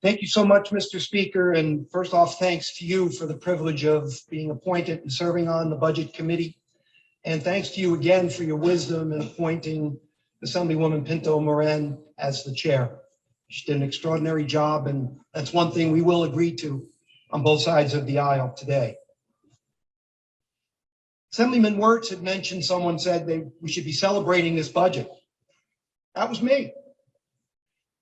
Thank you so much, Mr. Speaker. And first off, thanks to you for the privilege of being appointed and serving on the Budget Committee. And thanks to you again for your wisdom in appointing Assemblywoman Pinto Moran as the chair. She did an extraordinary job, and that's one thing we will agree to on both sides of the aisle today. Assemblyman Wirtz had mentioned, someone said we should be celebrating this budget. That was me.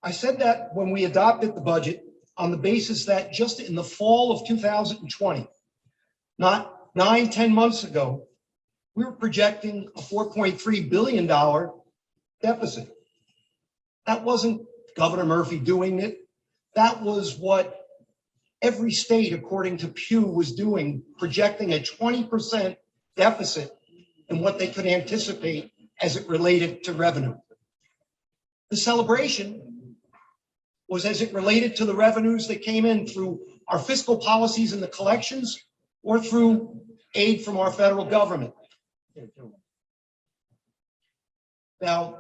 I said that when we adopted the budget on the basis that just in the fall of 2020, not 9-10 months ago, we were projecting a $4.3 billion deficit. That wasn't Governor Murphy doing it. That was what every state, according to Pew, was doing, projecting a 20% deficit in what they could anticipate as it related to revenue. The celebration was as it related to the revenues that came in through our fiscal policies and the collections, or through aid from our federal government. Now,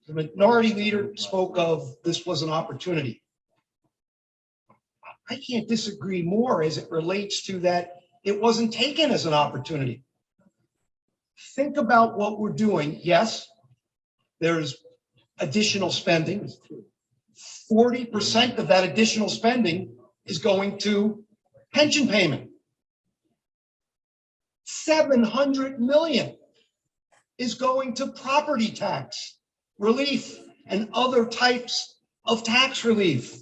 the minority leader spoke of this was an opportunity. I can't disagree more as it relates to that it wasn't taken as an opportunity. Think about what we're doing. Yes, there's additional spending. 40% of that additional spending is going to pension payment. $700 million is going to property tax relief and other types of tax relief.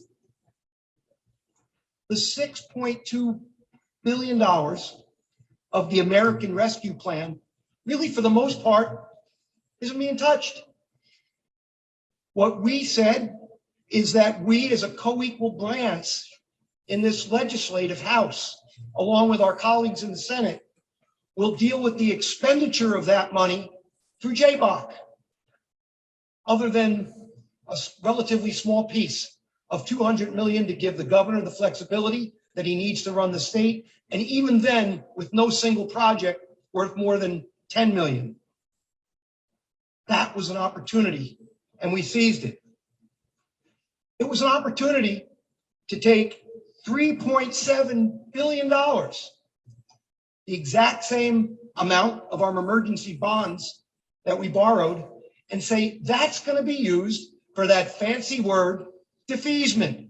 The $6.2 billion of the American Rescue Plan, really for the most part, isn't being touched. What we said is that we, as a co-equal branch in this legislative house, along with our colleagues in the Senate, will deal with the expenditure of that money through JBOC, other than a relatively small piece of $200 million to give the governor the flexibility that he needs to run the state, and even then, with no single project worth more than $10 million. That was an opportunity, and we seized it. It was an opportunity to take $3.7 billion, the exact same amount of our emergency bonds that we borrowed, and say that's going to be used for that fancy word, defeasement.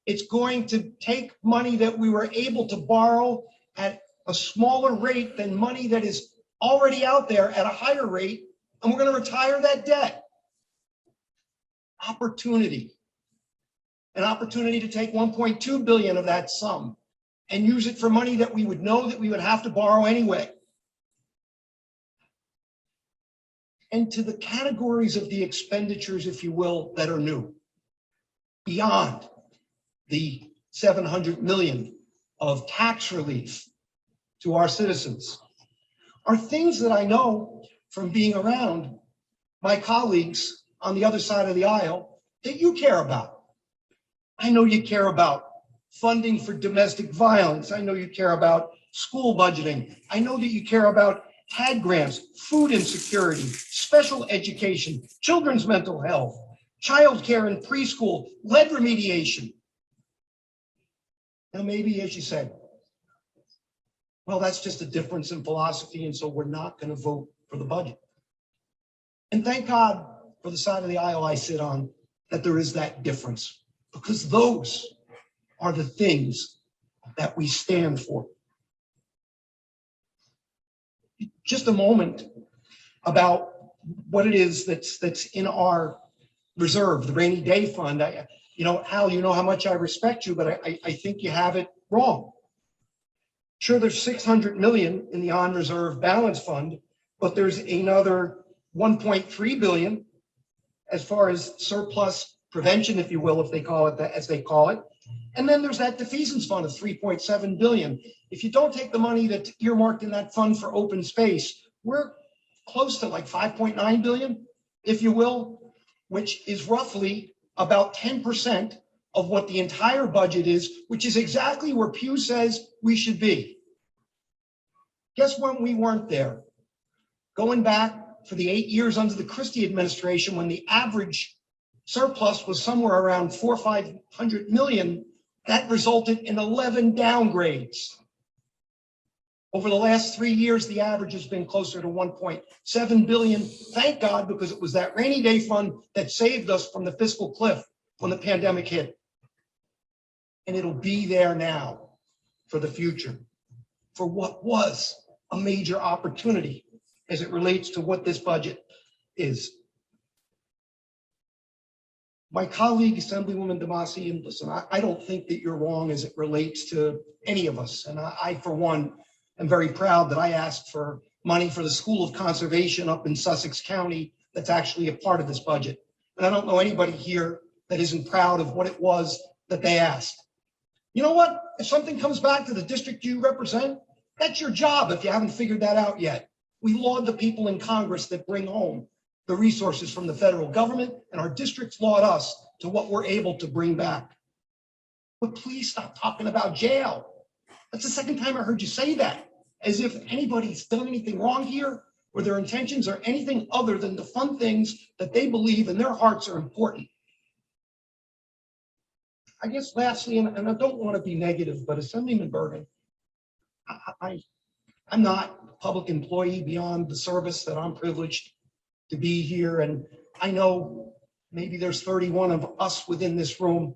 It's going to take money that we were able to borrow at a smaller rate than money that is already out there at a higher rate, and we're going to retire that debt. Opportunity. An opportunity to take 1.2 billion of that sum and use it for money that we would know that we would have to borrow anyway. And to the categories of the expenditures, if you will, that are new, beyond the 700 million of tax relief to our citizens, are things that I know from being around my colleagues on the other side of the aisle that you care about. I know you care about funding for domestic violence. I know you care about school budgeting. I know that you care about TAG grants, food insecurity, special education, children's mental health, childcare and preschool, lead remediation. Now, maybe, as you said, well, that's just a difference in philosophy, and so we're not going to vote for the budget. And thank God for the side of the aisle I sit on that there is that difference, because those are the things that we stand for. Just a moment about what it is that's in our reserve, the rainy day fund. Hal, you know how much I respect you, but I think you have it wrong. Sure, there's 600 million in the on-reserve balance fund, but there's another 1.3 billion as far as surplus prevention, if you will, if they call it that, as they call it. And then there's that defeasance fund of 3.7 billion. If you don't take the money that's earmarked in that fund for open space, we're close to like 5.9 billion, if you will, which is roughly about 10% of what the entire budget is, which is exactly where Pew says we should be. Guess when we weren't there? Going back for the 8 years under the Christie administration, when the average surplus was somewhere around 400 or 500 million. That resulted in 11 downgrades. Over the last 3 years, the average has been closer to 1.7 billion. Thank God, because it was that rainy day fund that saved us from the fiscal cliff when the pandemic hit. And it'll be there now for the future, for what was a major opportunity as it relates to what this budget is. My colleague, Assemblywoman DeMasi, and listen, I don't think that you're wrong as it relates to any of us. And I, for one, am very proud that I asked for money for the School of Conservation up in Sussex County that's actually a part of this budget. And I don't know anybody here that isn't proud of what it was that they asked. You know what? If something comes back to the district you represent, that's your job if you haven't figured that out yet. We laud the people in Congress that bring home the resources from the federal government, and our districts laud us to what we're able to bring back. But please stop talking about jail. That's the second time I heard you say that, as if anybody's done anything wrong here or their intentions are anything other than the fun things that they believe in their hearts are important. I guess lastly, and I don't want to be negative, but Assemblyman Bergen, I'm not a public employee beyond the service that I'm privileged to be here. And I know maybe there's 31 of us within this room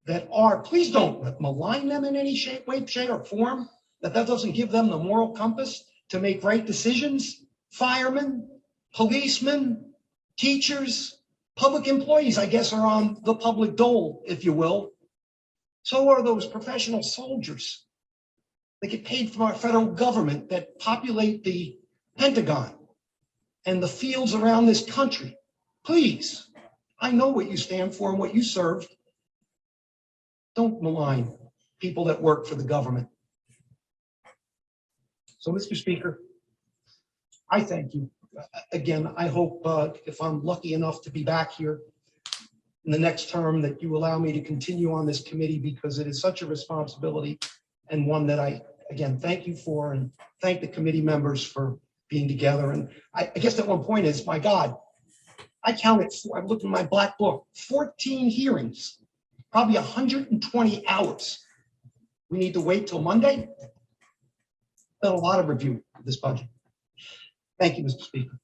that are. Please don't malign them in any shape, way, shape, or form. That doesn't give them the moral compass to make right decisions. Firemen, policemen, teachers, public employees, I guess, are on the public dole, if you will. So are those professional soldiers that get paid from our federal government that populate the Pentagon and the fields around this country. Please, I know what you stand for and what you serve. Don't malign people that work for the government. So, Mr. Speaker, I thank you. Again, I hope if I'm lucky enough to be back here in the next term that you allow me to continue on this committee, because it is such a responsibility and one that I, again, thank you for, and thank the committee members for being together. And I guess at one point is, my God, I counted, I've looked in my black book, 14 hearings, probably 120 hours. We need to wait till Monday. Done a lot of review of this budget. Thank you, Mr. Speaker.